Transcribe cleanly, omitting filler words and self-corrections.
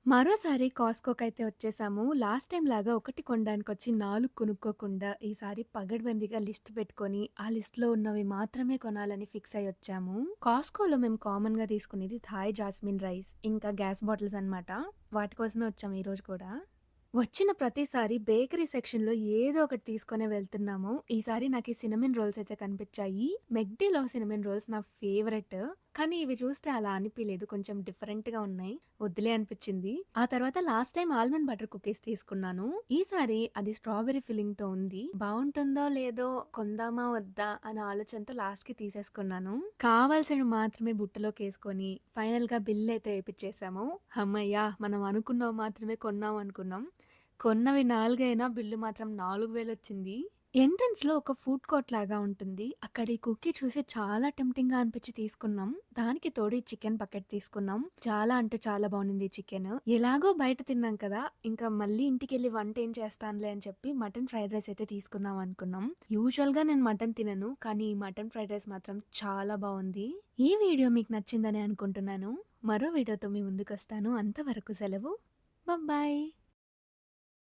మరోసారి కాస్ట్‌కోకైతే వచ్చేసాము. Last time లాగా ఒకటి కొనడానికొచ్చి 4 కొనుక్కోకుండా, ఈసారి పగడ్బందీగా లిస్ట్ పెట్టుకొని, ఆ లిస్ట్‌లో ఉన్నవి మాత్రమే కొనాలని ఫిక్స్ అయ్యొచ్చాము. కాస్ట్‌కోలో మేము కామన్‌గా తీసుకునేది థాయ్ జాస్మిన్ రైస్, ఇంకా గ్యాస్ బాటిల్స్ అనమాట. వాటి కోసమే వచ్చాము ఈరోజు కూడా. వచ్చిన ప్రతిసారి బేకరీ సెక్షన్‌లో ఏదో ఒకటి తీసుకొనే వెళ్తున్నాము. ఈసారి నాకీ సిన్నమన్ రోల్స్ అయితే కనిపిచ్చాయి. మెక్‌డీలో సిన్నమన్ రోల్స్ నా ఫేవరెట్. కానీ ఇవి చూస్తే అలా అనిపియలేదు. కొంచెం డిఫరెంట్‌గా ఉన్నాయి. వద్దులే అనిపిచ్చింది. ఆ తర్వాత last time almond butter cookies తీసుకున్నాను. ఈసారి అది స్ట్రాబెర్రీ ఫిల్లింగ్‌తో ఉంది. బావుంటుందో లేదో కొందామా వద్దా అనే ఆలోచనతో లాస్ట్‌కి తీసేసుకున్నాను. కావాల్సినవి మాత్రమే బుట్టలోకేసుకొని ఫైనల్‌గా బిల్ అయితే ఏపిచ్చేసాము. హమ్మయ్య! మనం అనుకున్నవి మాత్రమే కొన్నాం అనుకున్నాం. కొన్నవి 4 అయినా బిల్లు మాత్రం 4000 వచ్చింది. ఎంట్రన్స్‌లో ఒక ఫుడ్ కోర్ట్ లాగా ఉంటుంది. అక్కడ ఈ కుకీ చూసి చాలా టెంప్టింగ్‌గా అనిపించి తీసుకున్నాం. దానికి తోడు ఈ చికెన్ బకెట్ తీసుకున్నాం. చాలా అంటే చాలా బావుండింది ఈ చికెను. ఎలాగో బయట తిన్నాం కదా! ఇంకా మళ్ళీ ఇంటికెళ్ళి వంట ఏం చేస్తానులే అని చెప్పి మటన్ ఫ్రైడ్ రైస్ అయితే తీసుకుందాం అనుకున్నాం. యూజువల్‌గా నేను మటన్ తినను. కానీ ఈ మటన్ ఫ్రైడ్ రైస్ మాత్రం చాలా బావుంది. ఈ వీడియో మీకు నచ్చిందని అనుకుంటున్నాను. మరో వీడియోతో మీ ముందుకొస్తాను. అంతవరకు సెలవు. బాయ్.